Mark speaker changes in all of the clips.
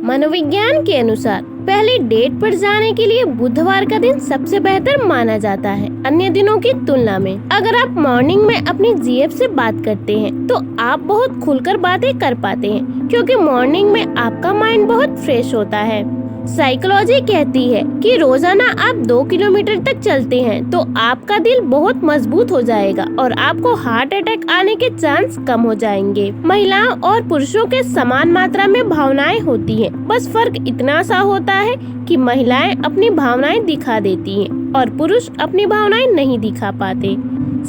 Speaker 1: मनोविज्ञान के अनुसार पहली डेट पर जाने के लिए बुधवार का दिन सबसे बेहतर माना जाता है अन्य दिनों की तुलना में। अगर आप मॉर्निंग में अपनी जीएफ से बात करते हैं तो आप बहुत खुलकर बातें कर पाते हैं, क्योंकि मॉर्निंग में आपका माइंड बहुत फ्रेश होता है। साइकोलॉजी कहती है कि रोजाना आप 2 किलोमीटर तक चलते हैं तो आपका दिल बहुत मजबूत हो जाएगा और आपको हार्ट अटैक आने के चांस कम हो जाएंगे। महिलाओं और पुरुषों के समान मात्रा में भावनाएं होती हैं, बस फर्क इतना सा होता है कि महिलाएं अपनी भावनाएं दिखा देती हैं और पुरुष अपनी भावनाएं नहीं दिखा पाते।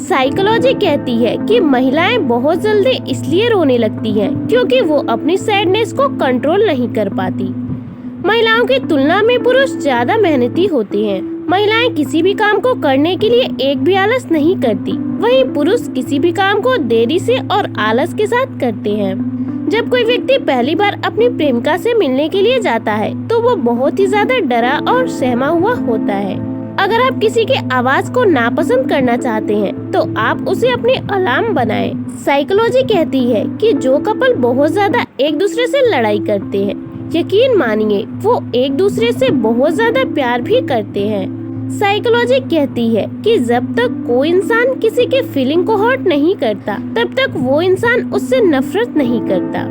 Speaker 1: साइकोलॉजी कहती है कि महिलाएं बहुत जल्दी इसलिए रोने लगती हैं क्योंकि वो अपनी सैडनेस को कंट्रोल नहीं कर पाती। महिलाओं की तुलना में पुरुष ज्यादा मेहनती होते हैं। महिलाएं किसी भी काम को करने के लिए एक भी आलस नहीं करती, वहीं पुरुष किसी भी काम को देरी से और आलस के साथ करते हैं। जब कोई व्यक्ति पहली बार अपनी प्रेमिका से मिलने के लिए जाता है तो वो बहुत ही ज्यादा डरा और सहमा हुआ होता है। अगर आप किसी के आवाज को नापसंद करना चाहते हैं तो आप उसे अपनी अलार्म बनाएं। साइकोलॉजी कहती है कि जो कपल बहुत ज्यादा एक दूसरे से लड़ाई करते हैं, यकीन मानिए वो एक दूसरे से बहुत ज्यादा प्यार भी करते हैं। साइकोलॉजी कहती है कि जब तक कोई इंसान किसी के फीलिंग को हर्ट नहीं करता तब तक वो इंसान उससे नफरत नहीं करता।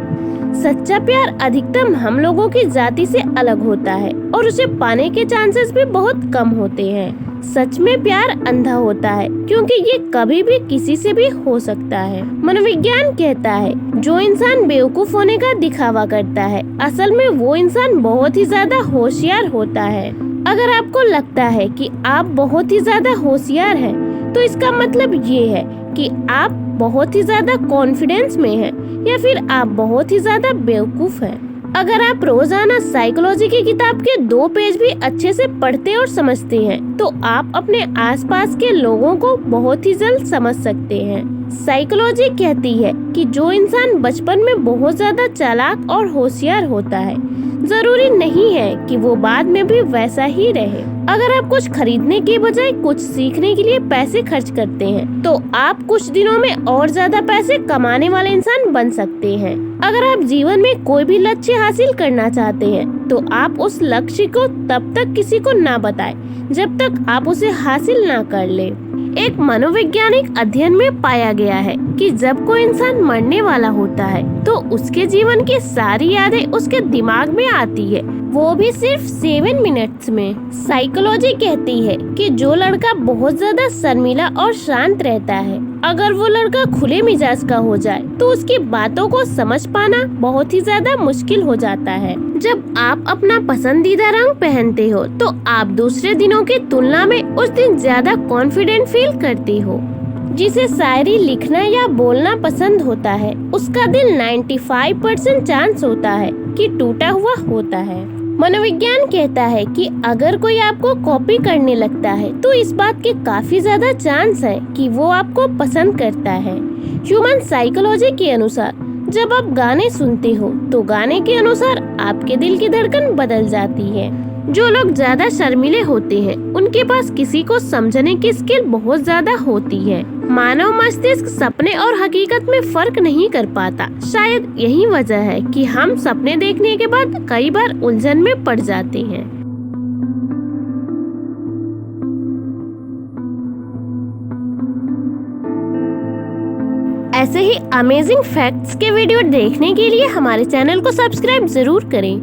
Speaker 1: सच्चा प्यार अधिकतम हम लोगों की जाति से अलग होता है और उसे पाने के चांसेस भी बहुत कम होते हैं। सच में प्यार अंधा होता है क्योंकि ये कभी भी किसी से भी हो सकता है। मनोविज्ञान कहता है जो इंसान बेवकूफ होने का दिखावा करता है असल में वो इंसान बहुत ही ज्यादा होशियार होता है। अगर आपको लगता है कि आप बहुत ही ज्यादा होशियार हैं, तो इसका मतलब ये है कि आप बहुत ही ज्यादा कॉन्फिडेंस में हैं या फिर आप बहुत ही ज्यादा बेवकूफ हैं। अगर आप रोजाना साइकोलॉजी की किताब के 2 पेज भी अच्छे से पढ़ते और समझते हैं तो आप अपने आसपास के लोगों को बहुत ही जल्द समझ सकते हैं। साइकोलॉजी कहती है कि जो इंसान बचपन में बहुत ज्यादा चालाक और होशियार होता है, जरूरी नहीं है कि वो बाद में भी वैसा ही रहे। अगर आप कुछ खरीदने के बजाय कुछ सीखने के लिए पैसे खर्च करते हैं तो आप कुछ दिनों में और ज्यादा पैसे कमाने वाले इंसान बन सकते हैं। अगर आप जीवन में कोई भी लक्ष्य हासिल करना चाहते हैं तो आप उस लक्ष्य को तब तक किसी को ना बताएं जब तक आप उसे हासिल ना कर ले। एक मनोवैज्ञानिक अध्ययन में पाया गया है कि जब कोई इंसान मरने वाला होता है तो उसके जीवन की सारी यादें उसके दिमाग में आती है, वो भी सिर्फ 7 मिनट्स में। साइकोलॉजी कहती है कि जो लड़का बहुत ज्यादा शर्मीला और शांत रहता है, अगर वो लड़का खुले मिजाज का हो जाए तो उसकी बातों को समझ पाना बहुत ही ज्यादा मुश्किल हो जाता है। जब आप अपना पसंदीदा रंग पहनते हो तो आप दूसरे दिनों की तुलना में उस दिन ज्यादा कॉन्फिडेंट फील करते हो। जिसे शायरी लिखना या बोलना पसंद होता है उसका दिल 95% चांस होता है कि टूटा हुआ होता है। मनोविज्ञान कहता है कि अगर कोई आपको कॉपी करने लगता है तो इस बात के काफी ज्यादा चांस है कि वो आपको पसंद करता है। ह्यूमन साइकोलॉजी के अनुसार जब आप गाने सुनते हो तो गाने के अनुसार आपके दिल की धड़कन बदल जाती है। जो लोग ज्यादा शर्मीले होते हैं उनके पास किसी को समझने की स्किल बहुत ज्यादा होती है। मानव मस्तिष्क सपने और हकीकत में फर्क नहीं कर पाता। शायद यही वजह है कि हम सपने देखने के बाद कई बार उलझन में पड़ जाते हैं। ऐसे ही अमेजिंग फैक्ट्स के वीडियो देखने के लिए हमारे चैनल को सब्सक्राइब जरूर करें।